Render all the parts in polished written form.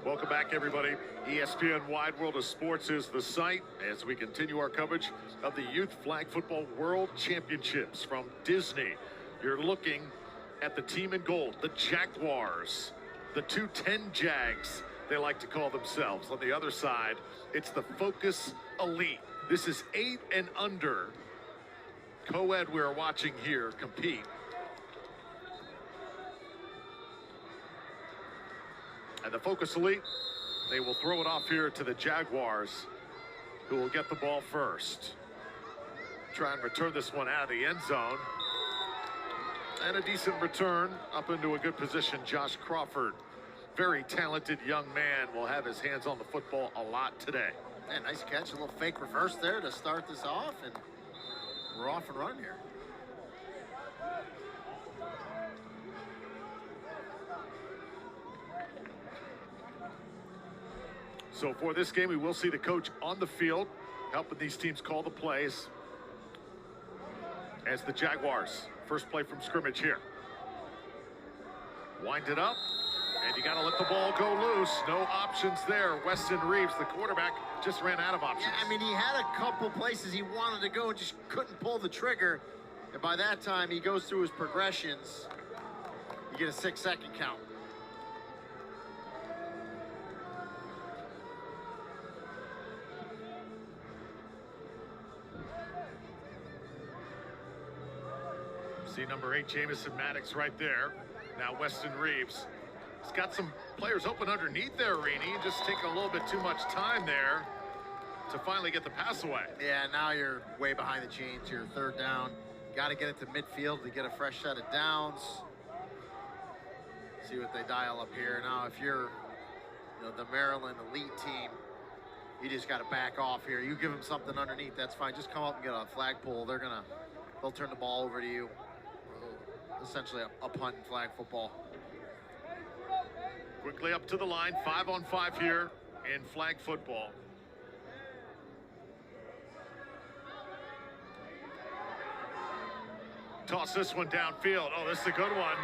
Welcome back, everybody. ESPN Wide World of Sports is the site as we continue our coverage of the Youth Flag Football World Championships from Disney. You're looking at the team in gold, the Jaguars, the 210 Jags, they like to call themselves. On the other side, it's the Focus Elite. This is 8 and under. Coed, we're watching here compete. And the Focus Elite, they will throw it off here to the Jaguars, who will get the ball first. Try and return this one out of the end zone. And a decent return up into a good position. Josh Crawford, very talented young man, will have his hands on the football a lot today. Man, nice catch, a little fake reverse there to start this off, and we're off and running here. So for this game, we will see the coach on the field helping these teams call the plays as the Jaguars. First play from scrimmage here. Wind it up, and you got to let the ball go loose. No options there. Weston Reeves, the quarterback, just ran out of options. Yeah, I mean, he had a couple places he wanted to go and just couldn't pull the trigger. And by that time, he goes through his progressions. You get a 6-second count. See number 8, Jamison Maddox right there. Now Weston Reeves. He's got some players open underneath there, Rini. Just taking a little bit too much time there to finally get the pass away. Yeah, now you're way behind the chains. You're third down. Got to get it to midfield to get a fresh set of downs. See what they dial up here. Now, if you're the Maryland elite team, you just got to back off here. You give them something underneath, that's fine. Just come up and get a flagpole. They'll turn the ball over to you. Essentially a punt in flag football. Quickly up to the line, 5-on-5 here in flag football. Toss this one downfield. Oh, this is a good one.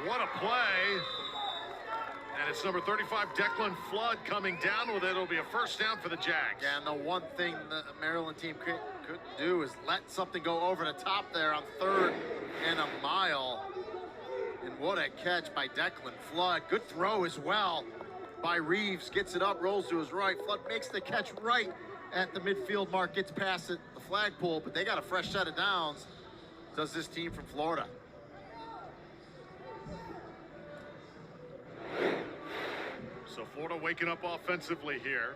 What a play. And it's number 35, Declan Flood, coming down with it. It'll be a first down for the Jags. Yeah, and the one thing the Maryland team couldn't do is let something go over the top there on 3rd and a mile. And what a catch by Declan Flood. Good throw as well by Reeves. Gets it up, rolls to his right. Flood makes the catch right at the midfield mark, gets past it, the flagpole, but they got a fresh set of downs. Does this team from Florida. So Florida waking up offensively here.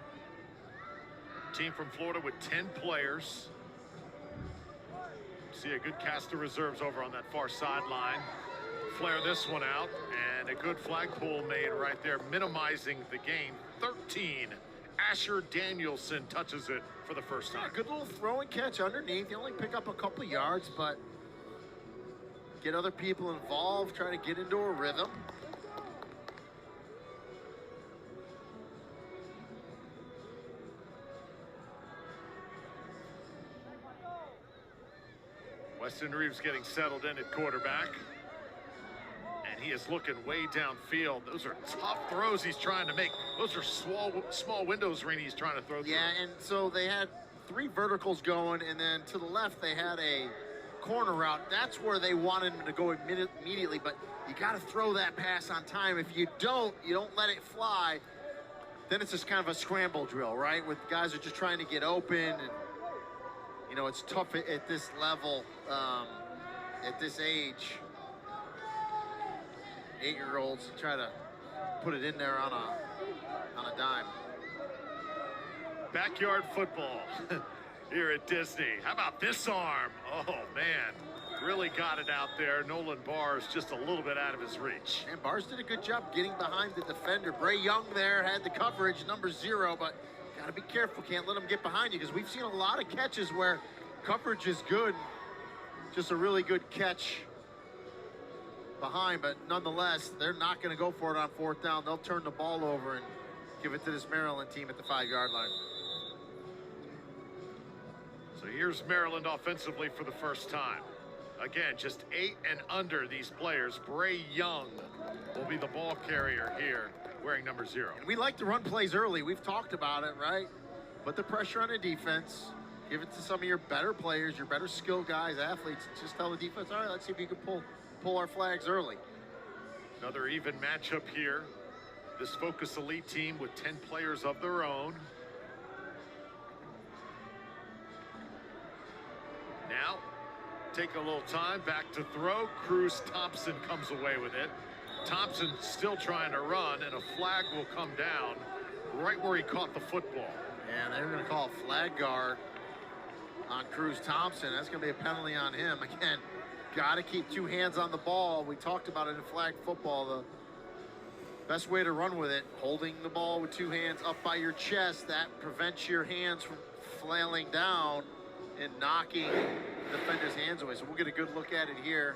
Team from Florida with 10 players. See a good cast of reserves over on that far sideline. Flare this one out, and a good flagpole made right there, minimizing the gain. 13. Asher Danielson touches it for the first time. Yeah, good little throw and catch underneath. You only pick up a couple yards, but get other people involved, try to get into a rhythm. Weston Reeves getting settled in at quarterback. And he is looking way downfield. Those are tough throws he's trying to make. Those are small windows, Rini, he's trying to throw through. Yeah, and so they had 3 verticals going, and then to the left they had a corner route. That's where they wanted him to go immediately, but you got to throw that pass on time. If you don't let it fly, then it's just kind of a scramble drill, right? With guys are just trying to get open, and it's tough at this level, at this age. 8-year-olds try to put it in there on a dime. Backyard football here at Disney. How about this arm? Oh, man. Really got it out there. Nolan Barrs just a little bit out of his reach. And Barrs did a good job getting behind the defender. Bray Young there had the coverage, number 0, but got to be careful. Can't let him get behind you, because we've seen a lot of catches where coverage is good. Just a really good catch behind, but nonetheless, they're not going to go for it on 4th down. They'll turn the ball over and give it to this Maryland team at the 5-yard line. So here's Maryland offensively for the first time. Again, just 8 and under these players. Bray Young will be the ball carrier here wearing number 0. And we like to run plays early. We've talked about it, right? Put the pressure on the defense. Give it to some of your better players, your better skilled guys, athletes. Just tell the defense, all right, let's see if you can pull our flags early. Another even matchup here. This Focus Elite team with 10 players of their own. Now, take a little time, back to throw. Cruz Thompson comes away with it. Thompson still trying to run, and a flag will come down right where he caught the football. And they're going to call a flag guard on Cruz Thompson. That's going to be a penalty on him. Again, got to keep 2 hands on the ball. We talked about it in flag football. The best way to run with it, holding the ball with 2 hands up by your chest, that prevents your hands from flailing down and knocking the defender's hands away. So we'll get a good look at it here.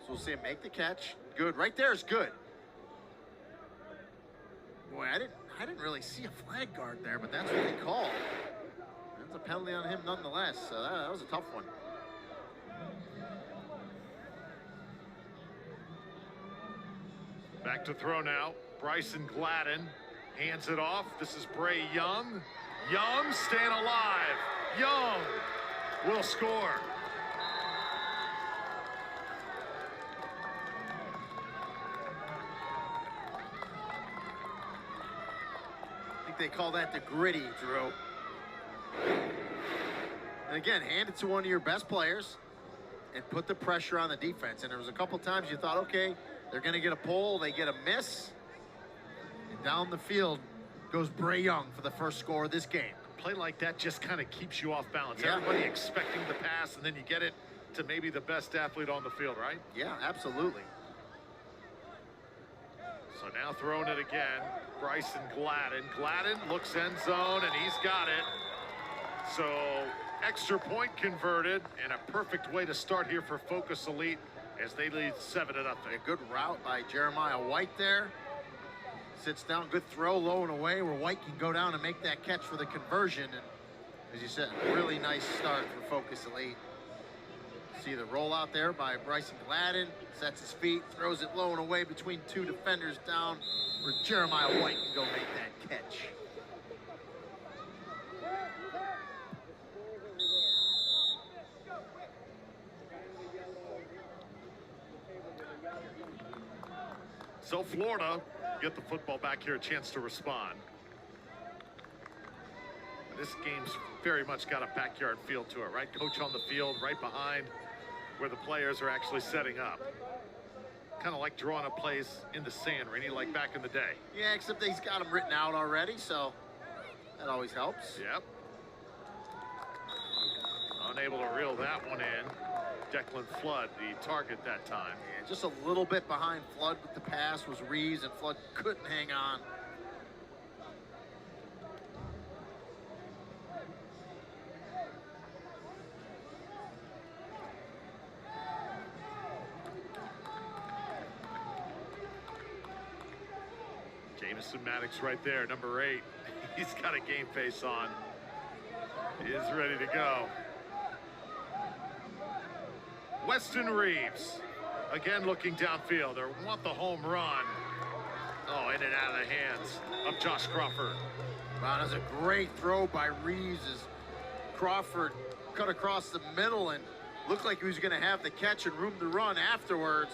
So we'll see him make the catch. Good. Right there is good. Boy, I didn't really see a flag guard there, but that's what they called. That's a penalty on him nonetheless. So that was a tough one. Back to throw now. Bryson Gladden hands it off. This is Bray Young. Young staying alive. Young will score. I think they call that the gritty, Drew. And again, hand it to one of your best players and put the pressure on the defense. And there was a couple times you thought, okay, they're going to get a pull, they get a miss, and down the field goes Bray Young for the first score of this game. A play like that just kind of keeps you off balance. Yeah. Everybody expecting the pass, and then you get it to maybe the best athlete on the field, right? Yeah, absolutely. So now throwing it again, Bryson Gladden. Gladden looks end zone, and he's got it. So extra point converted, and a perfect way to start here for Focus Elite as they lead 7-0. A good route by Jeremiah White there. Sits down, good throw, low and away, where White can go down and make that catch for the conversion. And as you said, really nice start for Focus Elite. See the rollout there by Bryson Gladden. Sets his feet, throws it low and away between 2 defenders down, where Jeremiah White can go make that catch. So Florida get the football back here, a chance to respond. This game's very much got a backyard feel to it, right? Coach on the field, right behind where the players are actually setting up. Kind of like drawing up plays in the sand, Rainey, like back in the day. Yeah, except he's got them written out already, so that always helps. Yep. Unable to reel that one in. Declan Flood, the target that time. Yeah, just a little bit behind Flood with the pass was Reeves, and Flood couldn't hang on. Jamison Maddox right there, number 8. He's got a game face on. He is ready to go. Weston Reeves, again looking downfield. They want the home run. Oh, in and out of the hands of Josh Crawford. Wow, that's a great throw by Reeves as Crawford cut across the middle and looked like he was going to have the catch and room to run afterwards.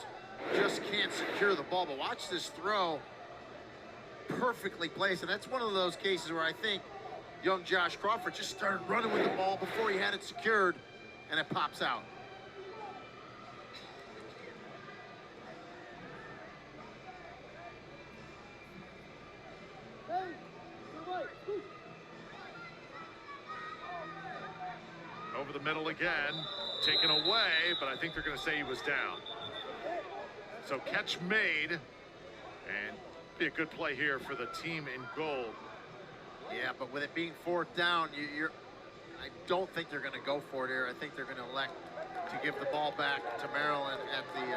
Just can't secure the ball, but watch this throw. Perfectly placed, and that's one of those cases where I think young Josh Crawford just started running with the ball before he had it secured, and it pops out. Over the middle again, taken away, but I think they're going to say he was down. So catch made, and be a good play here for the team in goal. Yeah, but with it being 4th down, I don't think they're going to go for it here. I think they're going to elect to give the ball back to Maryland at the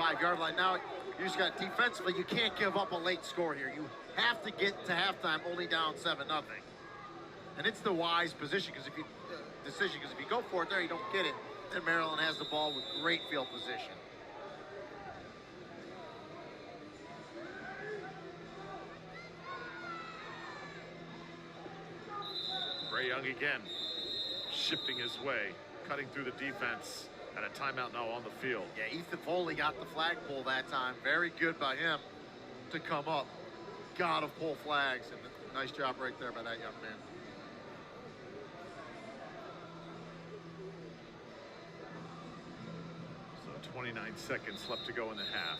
5-yard line. Now, you just got defensively, you can't give up a late score here. You have to get to halftime only down 7-0. And it's the wise position, because if you go for it there, you don't get it. Then Maryland has the ball with great field position. Bray Young again, shifting his way, cutting through the defense, and a timeout now on the field. Yeah, Ethan Foley got the flagpole that time. Very good by him to come up. Gotta pull flags, and nice job right there by that young man. So 29 seconds left to go in the half.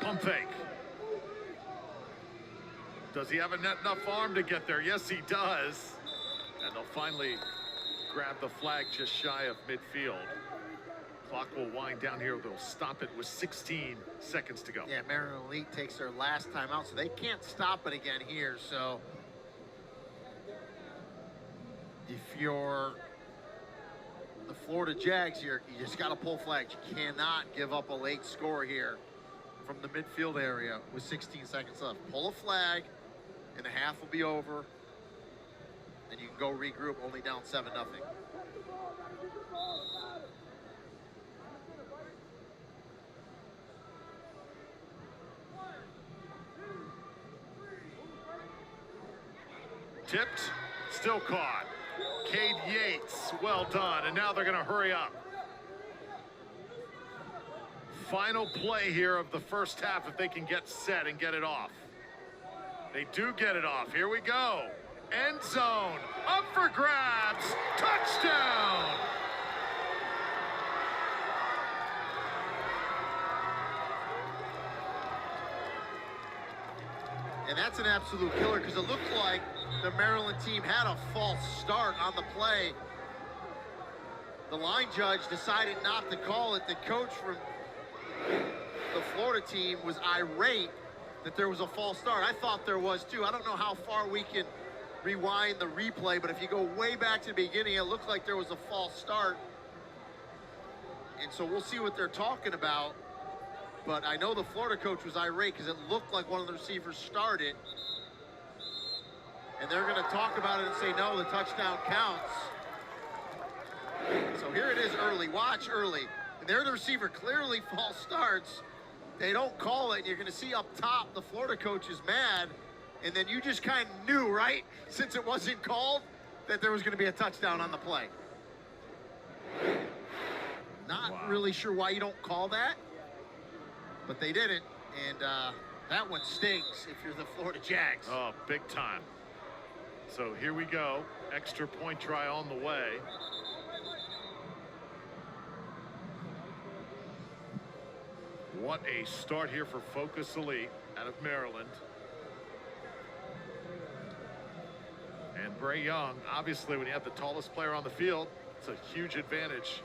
Pump fake. Does he have enough arm to get there? Yes, he does. And they'll finally grab the flag just shy of midfield. Clock will wind down here. They'll stop it with 16 seconds to go. Yeah, Maryland Elite takes their last timeout, so they can't stop it again here. So if you're the Florida Jags here, you just got to pull flags. You cannot give up a late score here from the midfield area with 16 seconds left. Pull a flag, and the half will be over. And you can go regroup, only down 7-0. Tipped, still caught. Coed Yates, well done. And now they're going to hurry up. Final play here of the first half if they can get set and get it off. They do get it off. Here we go. End zone, up for grabs, touchdown! And that's an absolute killer because it looked like the Maryland team had a false start on the play. The line judge decided not to call it. The coach from the Florida team was irate that there was a false start. I thought there was too. I don't know how far we can rewind the replay, but if you go way back to the beginning, it looked like there was a false start. And so we'll see what they're talking about. But I know the Florida coach was irate because it looked like one of the receivers started. And they're going to talk about it and say, no, the touchdown counts. So here it is early. Watch early. And there the receiver clearly false starts. They don't call it. And you're going to see up top the Florida coach is mad. And then you just kind of knew, right, since it wasn't called, that there was going to be a touchdown on the play. Not really sure why you don't call that, but they didn't. And that one stings if you're the Florida Jags. Oh, big time. So here we go. Extra point try on the way. What a start here for Focus Elite out of Maryland. And Bray Young, obviously, when you have the tallest player on the field, it's a huge advantage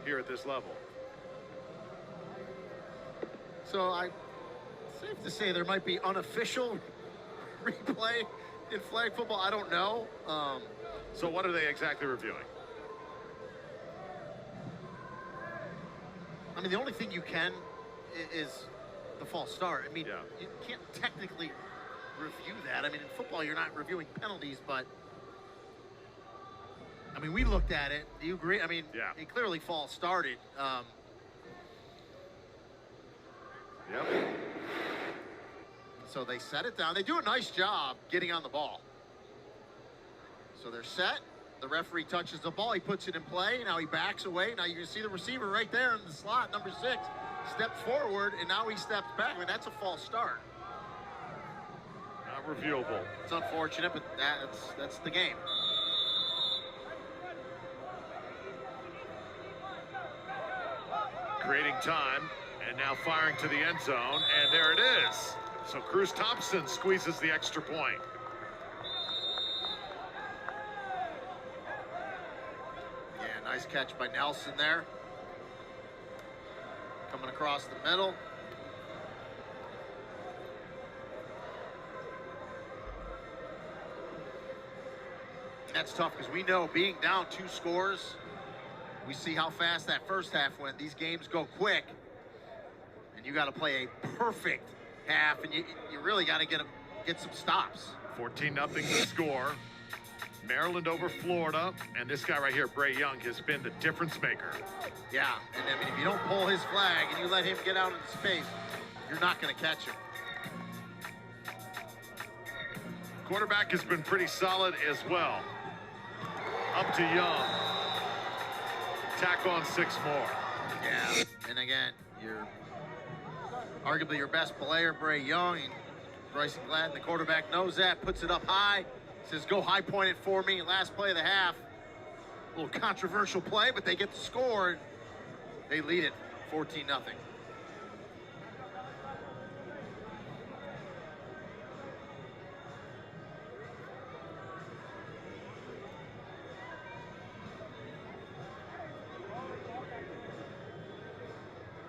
here at this level. So safe to say there might be unofficial replay in flag football. I don't know. So what are they exactly reviewing? I mean, the only thing you can is the false start. I mean, yeah. You can't technically review that. I mean, in football, you're not reviewing penalties, but I mean, we looked at it. Do you agree? I mean, yeah. It clearly false started. Yep. So they set it down. They do a nice job getting on the ball. So they're set. The referee touches the ball. He puts it in play. Now he backs away. Now you can see the receiver right there in the slot, number 6, steps forward, and now he steps back. I mean, that's a false start. Not reviewable. It's unfortunate, but that's the game. Creating time, and now firing to the end zone, and there it is. So Cruz Thompson squeezes the extra point. Yeah, nice catch by Nelson there. Coming across the middle. That's tough because we know being down 2 scores, we see how fast that first half went. These games go quick, and you got to play a perfect half, and you really got to get some stops. 14-0 the score. Maryland over Florida, and this guy right here, Bray Young, has been the difference maker. Yeah, and I mean, if you don't pull his flag and you let him get out into space, you're not going to catch him. Quarterback has been pretty solid as well. Up to Young. Tack on 6 more. Yeah, and again, arguably your best player, Bray Young, and Bryson Gladden, the quarterback, knows that, puts it up high, says, go high point it for me. Last play of the half. A little controversial play, but they get the score, and they lead it 14-0.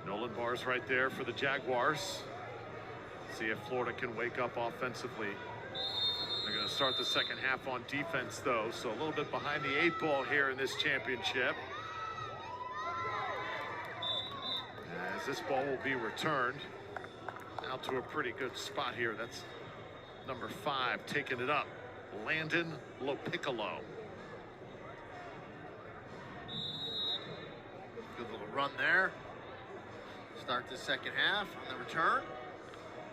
Nolan Bars right there for the Jaguars. See if Florida can wake up offensively. They're going to start the second half on defense, though, so a little bit behind the 8 ball here in this championship. As this ball will be returned out to a pretty good spot here. That's number 5 taking it up, Landon Lopiccolo. Good little run there. Start the second half on the return.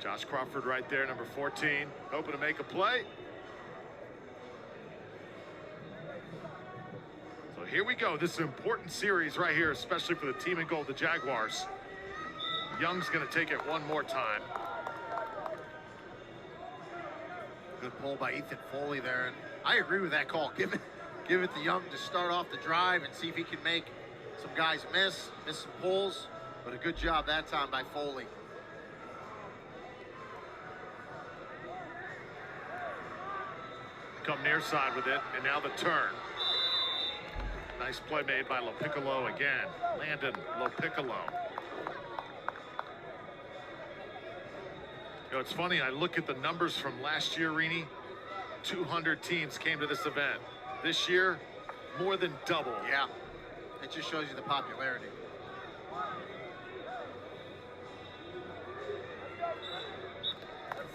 Josh Crawford right there, number 14, hoping to make a play. So here we go. This is an important series right here, especially for the team in goal, the Jaguars. Young's going to take it one more time. Good pull by Ethan Foley there, and I agree with that call. Give it to Young to start off the drive and see if he can make some guys miss some pulls. But a good job that time by Foley. Come near side with it, and now the turn. Nice play made by Lopiccolo again. Landon Lopiccolo. You know, it's funny, I look at the numbers from last year, Rini. 200 teams came to this event. This year, more than double. Yeah, it just shows you the popularity.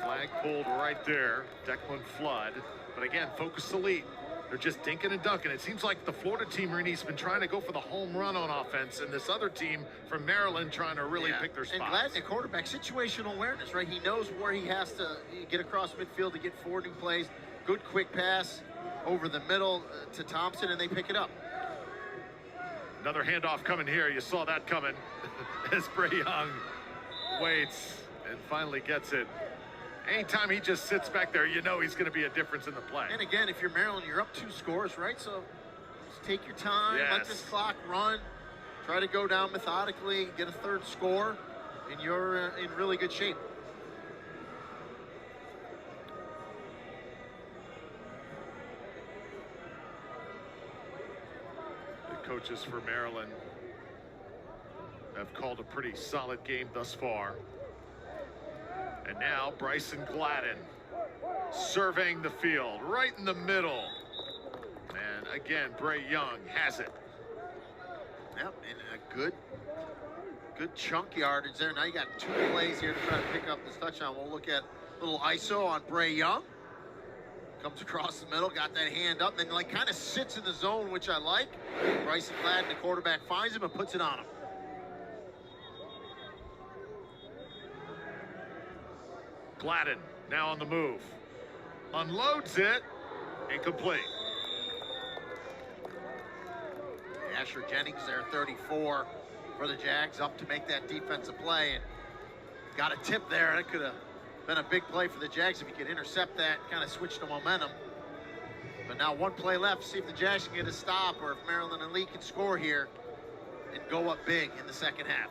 Flag pulled right there, Declan Flood. But again, focus elite. They're just dinking and dunking. It seems like the Florida team, Rini's been trying to go for the home run on offense, and this other team from Maryland trying to really pick their spots. And Gladden, the quarterback, situational awareness, right? He knows where he has to get across midfield to get 4 new plays. Good quick pass over the middle to Thompson, and they pick it up. Another handoff coming here. You saw that coming as Bray Young waits and finally gets it. Anytime he just sits back there, you know he's going to be a difference in the play. And again, if you're Maryland, you're up 2 scores, right? So just take your time, let this clock run, try to go down methodically, get a 3rd score, and you're in really good shape. The coaches for Maryland have called a pretty solid game thus far. And now Bryson Gladden surveying the field right in the middle. And again, Bray Young has it. Yep, and a good chunk yardage there. Now you got 2 plays here to try to pick up this touchdown. We'll look at a little ISO on Bray Young. Comes across the middle, got that hand up, and like kind of sits in the zone, which I like. Bryson Gladden, the quarterback, finds him and puts it on him. Gladden now on the move. Unloads it. Incomplete. Asher Jennings there, 34 for the Jags, up to make that defensive play. And got a tip there. That could have been a big play for the Jags if he could intercept that, kind of switch the momentum. But now 1 play left. See if the Jags can get a stop or if Maryland Elite can score here and go up big in the second half.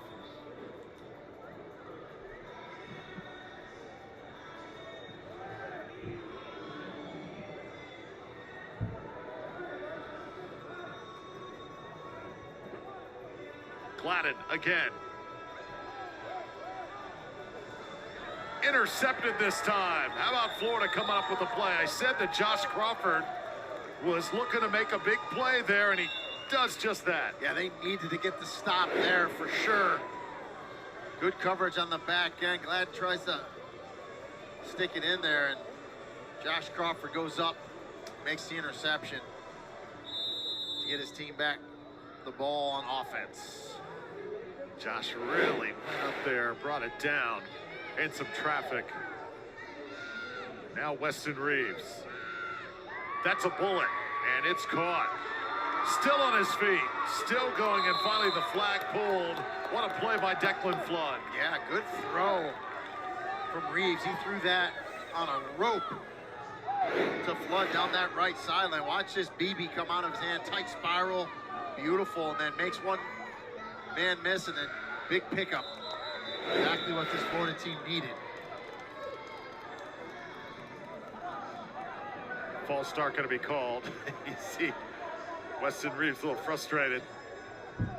Gladden again. Intercepted this time. How about Florida coming up with a play? I said that Josh Crawford was looking to make a big play there, and he does just that. Yeah, they needed to get the stop there for sure. Good coverage on the back end. Gladden tries to stick it in there, and Josh Crawford goes up makes the interception to get his team back the ball on offense. Josh really went up there, brought it down in some traffic. Now Weston Reeves. That's a bullet, and it's caught. Still on his feet, still going, and finally the flag pulled. What a play by Declan Flood. Yeah, good throw from Reeves. He threw that on a rope to Flood down that right sideline. Watch this BB come out of his hand, tight spiral, beautiful, and then makes one man miss, and then big pickup. Exactly what this Florida team needed. False start going to be called. You see Weston Reeves a little frustrated.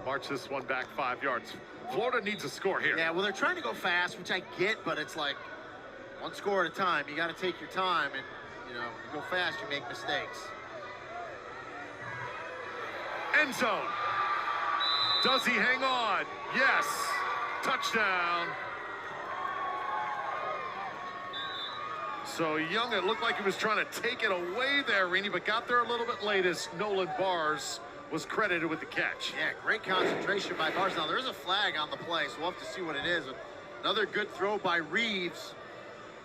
March this one back 5 yards. Florida needs a score here. Yeah, well, they're trying to go fast, which I get, but it's like one score at a time. You got to take your time, and you know, you go fast, you make mistakes. End zone. Does he hang on? Yes. Touchdown. So Young, it looked like he was trying to take it away there, Rini, but got there a little bit late as Nolan Bars was credited with the catch. Yeah, great concentration by Bars. Now, there is a flag on the play, so we'll have to see what it is. Another good throw by Reeves.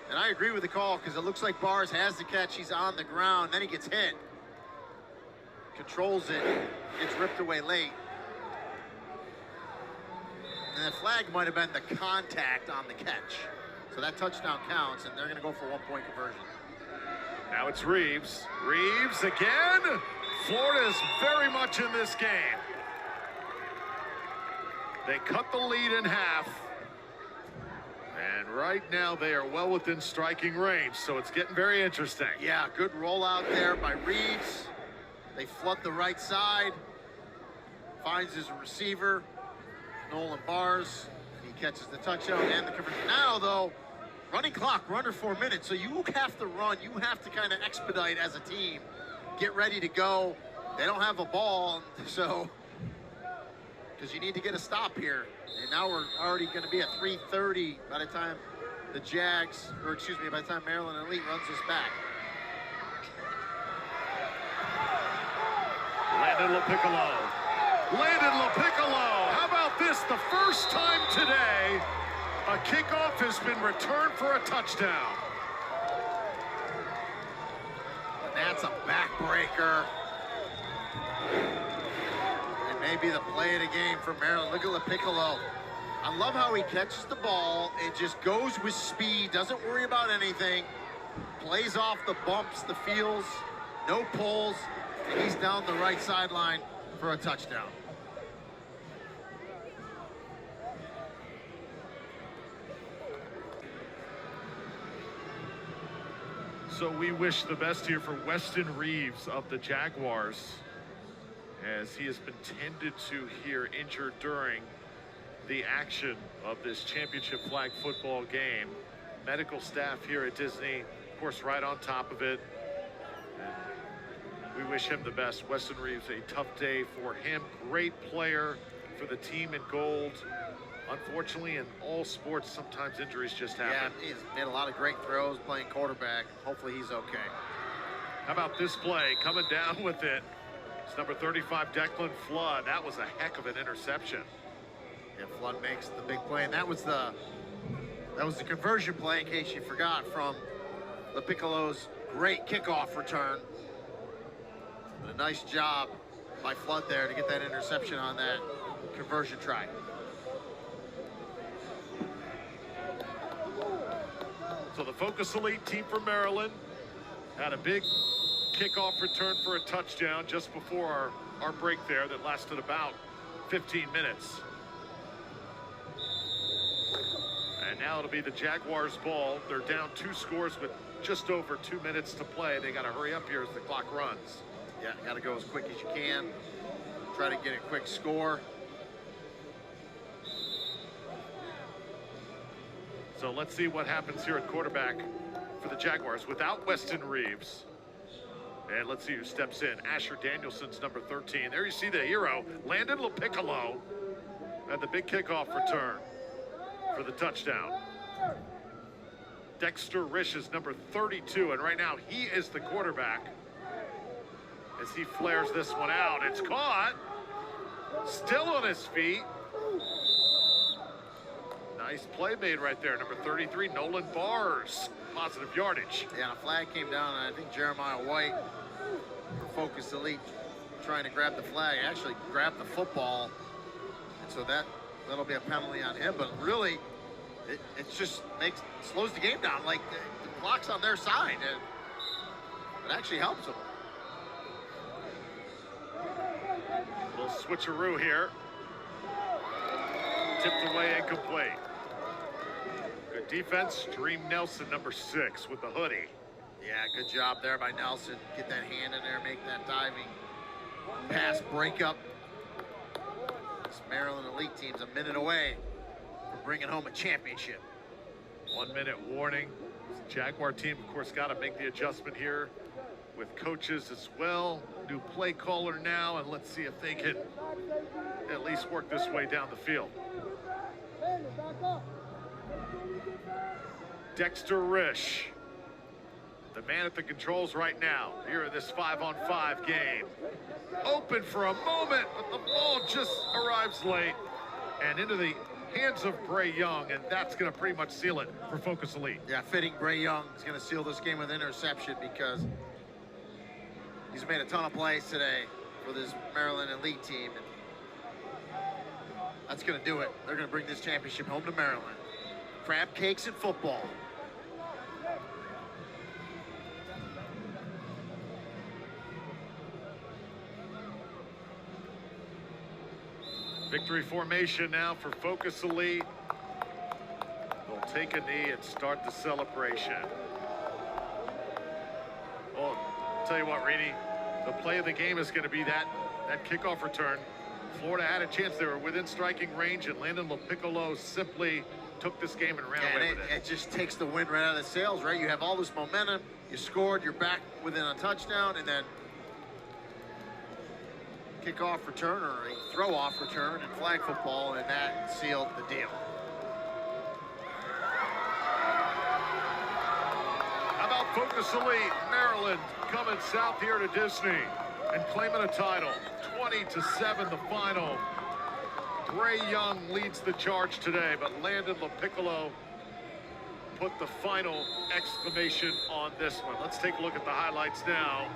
And I agree with the call because it looks like Bars has the catch. He's on the ground. Then he gets hit. Controls it. Gets ripped away late. And the flag might have been the contact on the catch. So that touchdown counts, and they're going to go for 1-point conversion. Now it's Reeves. Reeves again. Florida is very much in this game. They cut the lead in half. And right now they are well within striking range, so it's getting very interesting. Yeah, good rollout there by Reeves. They flood the right side. Finds his receiver, Nolan Bars. He catches the touchdown and the conversion. Now, though, running clock, we're under 4 minutes, so you have to run. You have to kind of expedite as a team. Get ready to go. They don't have a ball, so because you need to get a stop here. And now we're already going to be at 3:30 by the time the Jags, or excuse me, by the time Maryland Elite runs this back. Landon LaPiccolo. Landon LaPiccolo. How about this? The first time today a kickoff has been returned for a touchdown. And that's a backbreaker. And maybe the play of the game for Maryland. Look at LaPiccolo. I love how he catches the ball and just goes with speed, doesn't worry about anything, plays off the bumps, the feels, no pulls, and he's down the right sideline for a touchdown. So we wish the best here for Weston Reeves of the Jaguars, as he has been tended to here, injured during the action of this championship flag football game. Medical staff here at Disney, of course, right on top of it. And we wish him the best. Weston Reeves, a tough day for him. Great player for the team in gold. Unfortunately, in all sports, sometimes injuries just happen. Yeah, he's made a lot of great throws playing quarterback. Hopefully he's okay. How about this play? Coming down with it. It's number 35, Declan Flood. That was a heck of an interception. Yeah, Flood makes the big play, and that was the conversion play, in case you forgot, from LaPiccolo's great kickoff return. But a nice job by Flood there to get that interception on that conversion try. So the Focus Elite team from Maryland had a big kickoff return for a touchdown just before our break there that lasted about 15 minutes. And now it'll be the Jaguars' ball. They're down 2 scores with just over 2 minutes to play. They got to hurry up here as the clock runs. Yeah, got to go as quick as you can. Try to get a quick score. So let's see what happens here at quarterback for the Jaguars without Weston Reeves. And let's see who steps in. Asher Danielson's number 13. There you see the hero, Landon LaPiccolo, and the big kickoff return for the touchdown. Dexter Risch is number 32, and right now he is the quarterback as he flares this one out. It's caught. Still on his feet. Nice play made right there. Number 33, Nolan Bars. Positive yardage. Yeah, a flag came down, and I think Jeremiah White, for Focus Elite, trying to grab the flag, actually grabbed the football. And so that'll be a penalty on him. But really, it just slows the game down. Like the clock's on their side, and it actually helps them. Little switcheroo here. Tipped away, incomplete. Good defense. Dream Nelson, number 6, with the hoodie. Yeah, good job there by Nelson. Get that hand in there, make that diving pass breakup. This Maryland Elite team's a minute away from bringing home a championship. 1 minute warning. This Jaguar team, of course, got to make the adjustment here with coaches as well. New play caller now, and let's see if they can at least work this way down the field. Dexter Risch, the man at the controls right now, here in this 5-on-5 game. Open for a moment, but the ball just arrives late and into the hands of Bray Young, and that's going to pretty much seal it for Focus Elite. Yeah, fitting. Bray Young is going to seal this game with interception because he's made a ton of plays today for this Maryland Elite team. And that's going to do it. They're going to bring this championship home to Maryland. Crab cakes and football. Victory formation now for Focus Elite. They'll take a knee and start the celebration. Well, I'll tell you what, Reedy, the play of the game is going to be that kickoff return. Florida had a chance. They were within striking range, and Landon LaPiccolo simply took this game and ran away with it. It just takes the wind right out of the sails, right? You have all this momentum. You scored. You're back within a touchdown, and then kickoff return or a throw-off return in flag football, and that sealed the deal. How about Focus Elite? Maryland coming south here to Disney and claiming a title. 20-7 the final. Bray Young leads the charge today, but Landon LaPiccolo put the final exclamation on this one. Let's take a look at the highlights now.